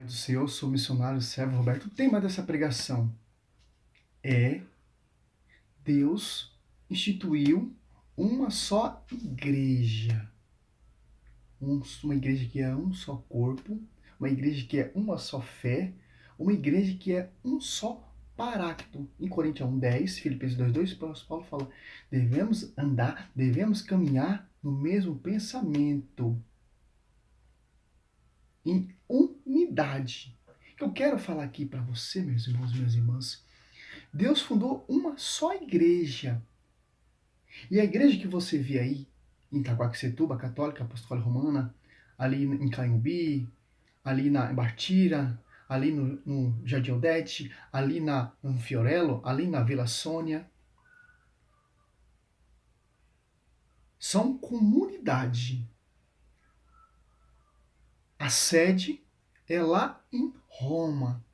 Do Senhor, eu sou o missionário servo Roberto. O tema dessa pregação é: Deus instituiu uma só igreja. Uma igreja que é um só corpo, uma igreja que é uma só fé, uma igreja que é um só paráclito. Em Coríntios 1:10, Filipenses 2:2, Paulo fala: devemos caminhar no mesmo pensamento, em unidade. Eu quero falar aqui para você, meus irmãos e minhas irmãs, Deus fundou uma só igreja. E a igreja que você vê aí, em Itaquaquecetuba, Católica Apostólica Romana, ali em Caimbi, ali na Bartira, ali no Jardim Odete, ali no Fiorello, ali na Vila Sônia, são comunidade. A sede é lá em Roma,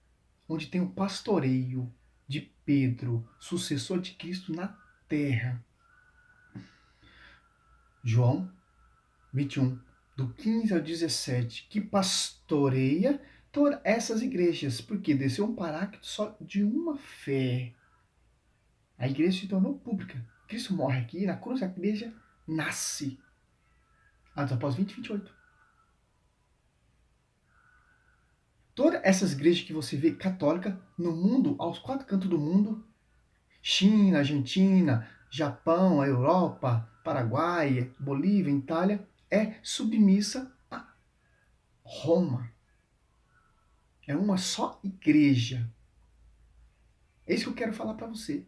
onde tem o pastoreio de Pedro, sucessor de Cristo na terra. João 21, do 15 ao 17, que pastoreia todas essas igrejas, porque desceu um paráclito só de uma fé. A igreja se tornou pública. Cristo morre aqui na cruz, a igreja nasce. Atos Apóstolos 20:28. Todas essas igrejas que você vê católica no mundo, aos quatro cantos do mundo, China, Argentina, Japão, a Europa, Paraguai, Bolívia, Itália, é submissa a Roma. É uma só igreja. É isso que eu quero falar para você.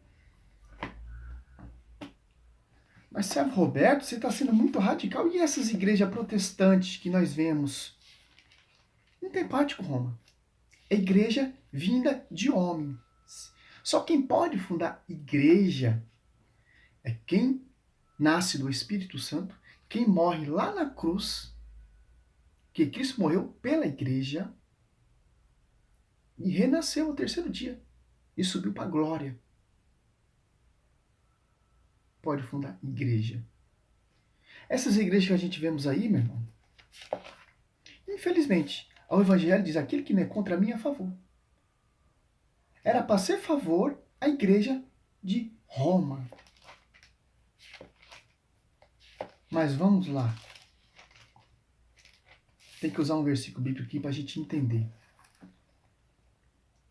Mas, servo Roberto, você está sendo muito radical. E essas igrejas protestantes que nós vemos? Não tem parte com Roma. É igreja vinda de homens. Só quem pode fundar igreja é quem nasce do Espírito Santo, quem morre lá na cruz, que Cristo morreu pela igreja e renasceu no terceiro dia e subiu para a glória. Pode fundar igreja. Essas igrejas que a gente vemos aí, meu irmão, infelizmente, o Evangelho diz: aquele que não é contra mim é a favor. Era para ser favor a igreja de Roma. Mas vamos lá. Tem que usar um versículo bíblico aqui para a gente entender.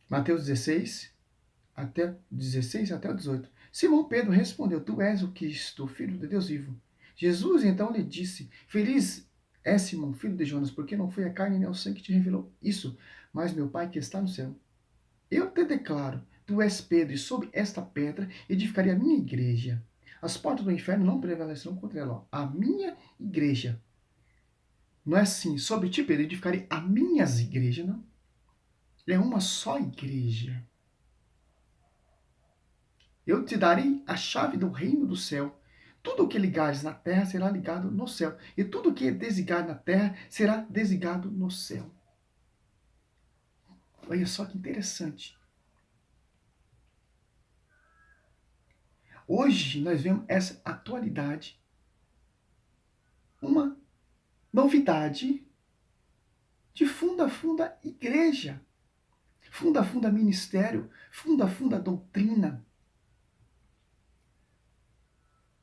Mateus 16 até o 18. Simão Pedro respondeu: Tu és o Cristo, filho de Deus vivo. Jesus então lhe disse: Feliz é Simão, filho de Jonas, porque não foi a carne nem o sangue que te revelou isso, mas meu Pai que está no céu. Eu te declaro: tu és Pedro, e sobre esta pedra edificarei a minha igreja. As portas do inferno não prevalecerão contra ela. A minha igreja. Não é assim: sobre ti, Pedro, edificarei as minhas igrejas, não. É uma só igreja. Eu te darei a chave do reino do céu. Tudo o que ligares na terra será ligado no céu, e tudo o que desligar na terra será desligado no céu. Olha só que interessante. Hoje nós vemos essa atualidade, uma novidade de funda igreja, funda ministério, funda doutrina.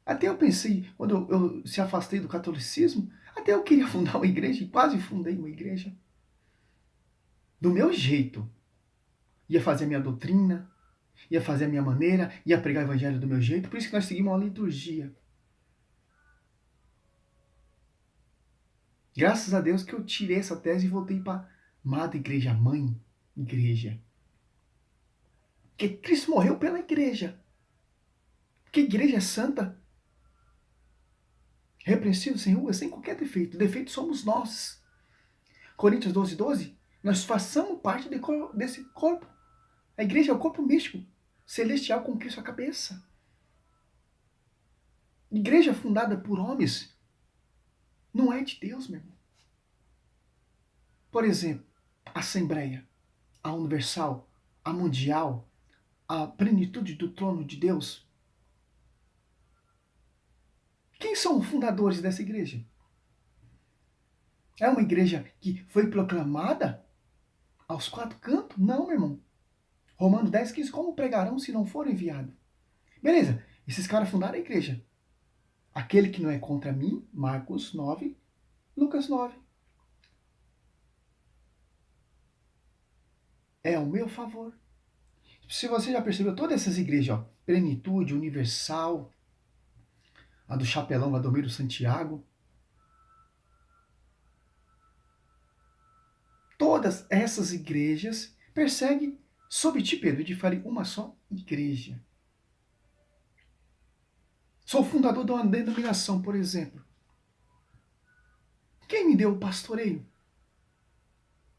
Até eu pensei, quando eu se afastei do catolicismo, até eu queria fundar uma igreja, e quase fundei uma igreja. Do meu jeito. Ia fazer a minha doutrina, ia fazer a minha maneira, ia pregar o evangelho do meu jeito, por isso que nós seguimos uma liturgia. Graças a Deus que eu tirei essa tese e voltei para a amada igreja, mãe igreja. Porque Cristo morreu pela igreja. Porque a igreja é santa, repreensível, sem ruga, sem qualquer defeito. O defeito somos nós. Coríntios 12:12, nós façamos parte desse corpo. A igreja é o corpo místico, celestial com Cristo à cabeça. Igreja fundada por homens não é de Deus, meu irmão. Por exemplo, a Assembleia, a Universal, a Mundial, a plenitude do trono de Deus. Quem são os fundadores dessa igreja? É uma igreja que foi proclamada aos quatro cantos? Não, meu irmão. Romanos 10, 15, como pregarão se não for enviado? Beleza, esses caras fundaram a igreja. Aquele que não é contra mim, Marcos 9, Lucas 9. É ao meu favor. Se você já percebeu, todas essas igrejas, ó, Plenitude, Universal, a do Chapelão, Valdomiro Santiago, todas essas igrejas perseguem sob ti, Pedro, de farem uma só igreja. Sou fundador de uma denominação, por exemplo. Quem me deu o pastoreio?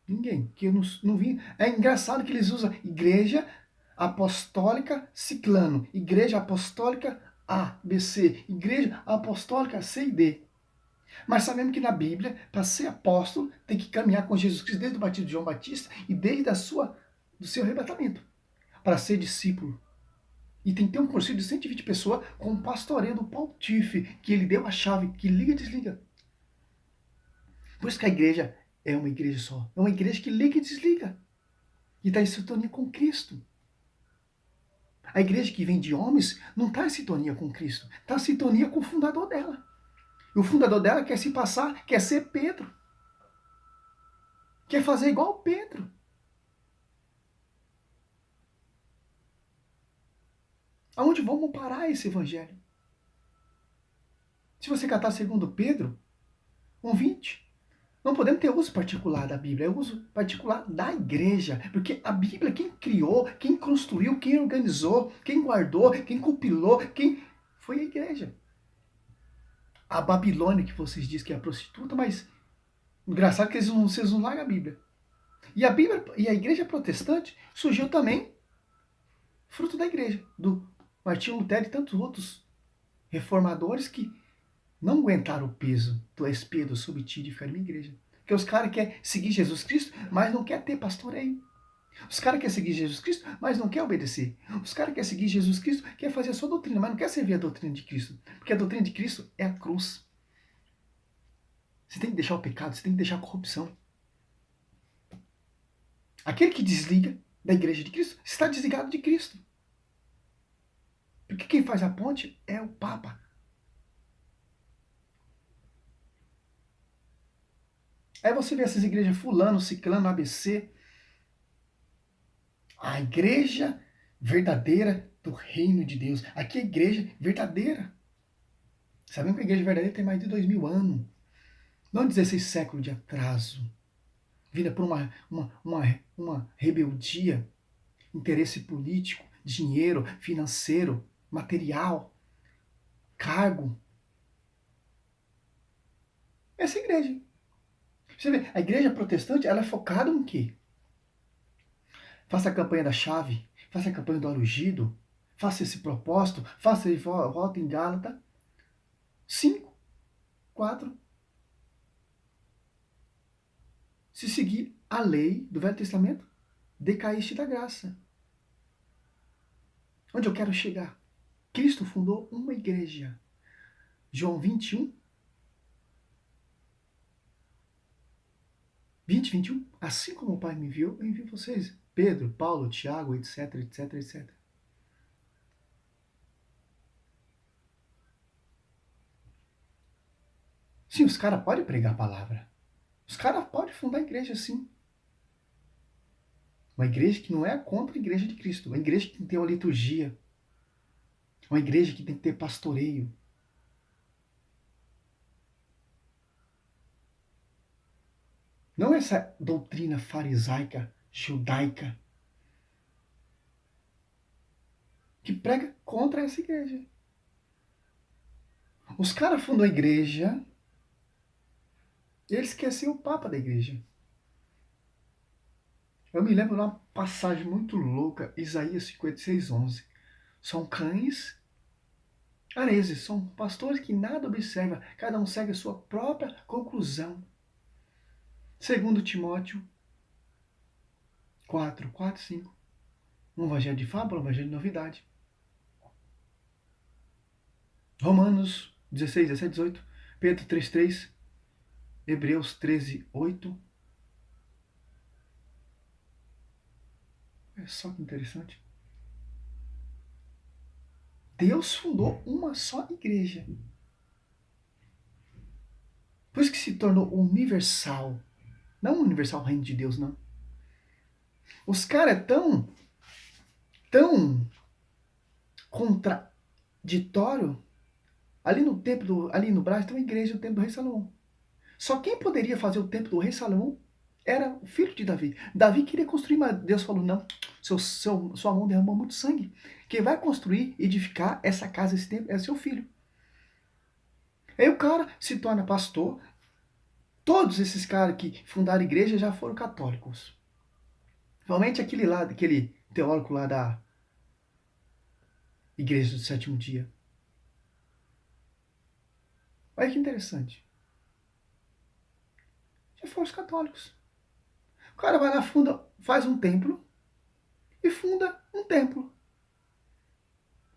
Ninguém, que eu não vi. É engraçado que eles usam igreja apostólica Ciclano, igreja apostólica A, B, C, igreja apostólica C e D. Mas sabemos que na Bíblia, para ser apóstolo, tem que caminhar com Jesus Cristo desde o batismo de João Batista e desde do seu arrebatamento, para ser discípulo. E tem que ter um conselho de 120 pessoas com o pastoreio do pontífice, que ele deu a chave, que liga e desliga. Por isso que a igreja é uma igreja só. É uma igreja que liga e desliga. E está em sintonia com Cristo. A igreja que vem de homens não está em sintonia com Cristo. Está em sintonia com o fundador dela. E o fundador dela quer se passar, quer ser Pedro. Quer fazer igual Pedro. Aonde vamos parar esse evangelho? Se você catar segundo Pedro, 1:20, não podemos ter uso particular da Bíblia, é uso particular da igreja. Porque a Bíblia, quem criou, quem construiu, quem organizou, quem guardou, quem compilou, quem foi a igreja. A Babilônia, que vocês dizem que é a prostituta, mas engraçado que vocês não largam a Bíblia. E a Bíblia e a igreja protestante surgiu também fruto da igreja, do Martinho Lutero e tantos outros reformadores que não aguentaram o peso do espelho sobre ti de ficar em igreja. Porque os caras querem seguir Jesus Cristo, mas não quer ter pastoreio. Os caras querem seguir Jesus Cristo, mas não quer obedecer. Os caras querem seguir Jesus Cristo, quer fazer a sua doutrina, mas não quer servir a doutrina de Cristo. Porque a doutrina de Cristo é a cruz. Você tem que deixar o pecado, você tem que deixar a corrupção. Aquele que desliga da igreja de Cristo está desligado de Cristo. Porque quem faz a ponte é o Papa. Aí você vê essas igrejas fulano, ciclano, ABC. A igreja verdadeira do reino de Deus. Aqui é a igreja verdadeira. Sabemos que a igreja verdadeira tem mais de 2000 anos. Não 16 séculos de atraso. Vinda por uma rebeldia, interesse político, dinheiro, financeiro, material, cargo. Essa é a igreja. Você vê, a igreja protestante, ela é focada em quê? Faça a campanha da chave, faça a campanha do ungido, faça esse propósito, faça esse voto em Gálata. 5, 4. Se seguir a lei do Velho Testamento, decaíste da graça. Onde eu quero chegar? Cristo fundou uma igreja. João 21, 21. Assim como o Pai me enviou, eu envio vocês. Pedro, Paulo, Tiago, etc, etc, etc. Sim, os caras podem pregar a palavra. Os caras podem fundar a igreja, sim. Uma igreja que não é contra a igreja de Cristo. Uma igreja que tem que ter uma liturgia. Uma igreja que tem que ter pastoreio. Não essa doutrina farisaica, judaica, que prega contra essa igreja. Os caras fundam a igreja, eles querem ser o papa da igreja. Eu me lembro de uma passagem muito louca, Isaías 56:11. São cães areses, são pastores que nada observam, cada um segue a sua própria conclusão. Segundo Timóteo 4, 5. Um evangelho de fábula, um evangelho de novidade. Romanos 16, 17, 18. Pedro 3:3. Hebreus 13:8. só que interessante. Deus fundou uma só igreja. Por isso que se tornou universal. Não universal reino de Deus, não. Os caras é tão contraditório. Ali no templo, ali no Brás, tem uma igreja do templo do rei Salomão. Só quem poderia fazer o templo do rei Salomão era o filho de Davi. Davi queria construir, mas Deus falou, não, sua mão derramou muito sangue. Quem vai construir, edificar essa casa, esse templo, é seu filho. Aí o cara se torna pastor. Todos esses caras que fundaram a igreja já foram católicos. Realmente aquele teólogo lá da Igreja do Sétimo Dia. Olha que interessante. Já foram os católicos. O cara vai lá, faz um templo e funda um templo.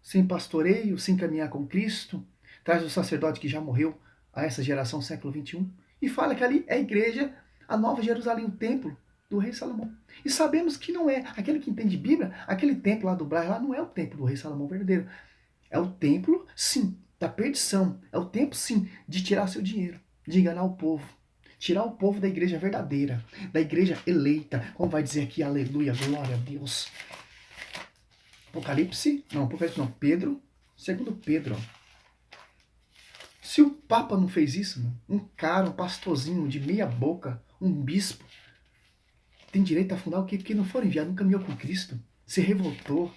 Sem pastoreio, sem caminhar com Cristo, traz o sacerdote que já morreu a essa geração século XXI e fala que ali é a igreja, a Nova Jerusalém, o templo do rei Salomão. E sabemos que não é. Aquele que entende Bíblia, aquele templo lá do Brás, lá não é o templo do rei Salomão verdadeiro. É o templo, sim, da perdição. É o templo, sim, de tirar seu dinheiro, de enganar o povo. Tirar o povo da igreja verdadeira, da igreja eleita. Como vai dizer aqui, aleluia, glória a Deus. Apocalipse não, Pedro, segundo Pedro. Se o Papa não fez isso, mano, um cara, um pastorzinho de meia boca, um bispo, tem direito a fundar o quê? Porque não foi enviado, não caminhou com Cristo, se revoltou.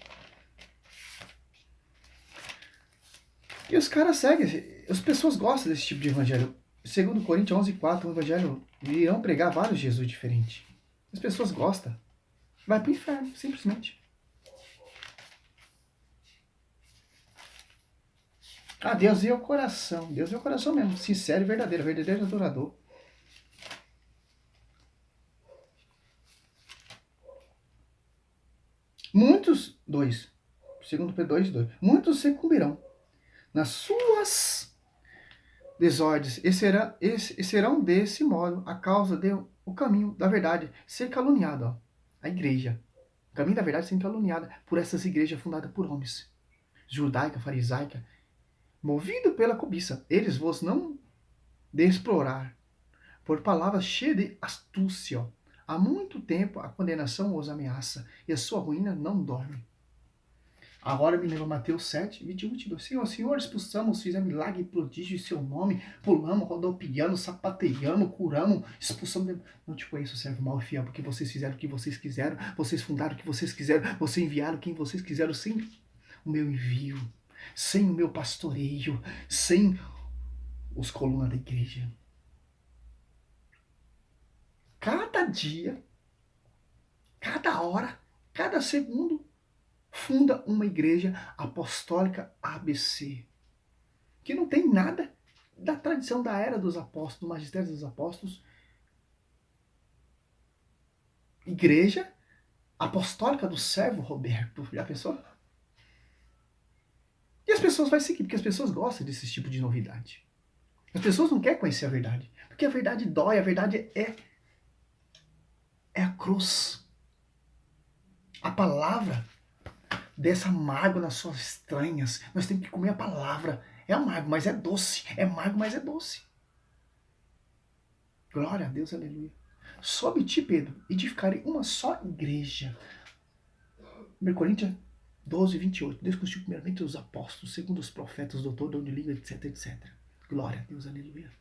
E os caras seguem, as pessoas gostam desse tipo de evangelho. Segundo Coríntios 11:4, o evangelho irão pregar vários Jesus diferentes. As pessoas gostam. Vai pro inferno, simplesmente. Ah, Deus é o coração. Deus é o coração mesmo. Sincero e verdadeiro. Verdadeiro adorador. Muitos, segundo Pedro 2:2. Muitos sucumbirão nas suas desordens. E serão desse modo a causa do caminho da verdade ser caluniado. Ó, a igreja. O caminho da verdade ser caluniada por essas igrejas fundadas por homens. Judaica, farisaica. Movido pela cobiça. Eles vos não de explorar, por palavras cheias de astúcia. Há muito tempo a condenação os ameaça, e a sua ruína não dorme. Agora me lembra Mateus 7:21, 22. Senhor, expulsamos, fizemos milagre e prodígio em seu nome, pulamos, rodopiamos, sapateamos, curamos, expulsamos. Não te conheço, servo mal e fiel, porque vocês fizeram o que vocês quiseram, vocês fundaram o que vocês quiseram, vocês enviaram quem vocês quiseram, sem o meu envio, sem o meu pastoreio, sem os colunas da igreja. Cada dia, cada hora, cada segundo, funda uma igreja apostólica ABC, que não tem nada da tradição da era dos apóstolos, do magistério dos apóstolos. Igreja apostólica do servo Roberto, já pensou? E as pessoas vão seguir, porque as pessoas gostam desse tipo de novidade. As pessoas não querem conhecer a verdade, porque a verdade dói, a verdade é a cruz. A palavra dessa amargo nas suas estranhas. Nós temos que comer a palavra. É amargo, mas é doce. É amargo, mas é doce. Glória a Deus, aleluia. Sob ti, Pedro, edificarei uma só igreja. 1 Coríntios 12:28. Deus constituiu primeiramente os apóstolos, segundo os profetas, doutor, dom de língua, etc, etc. Glória a Deus, aleluia.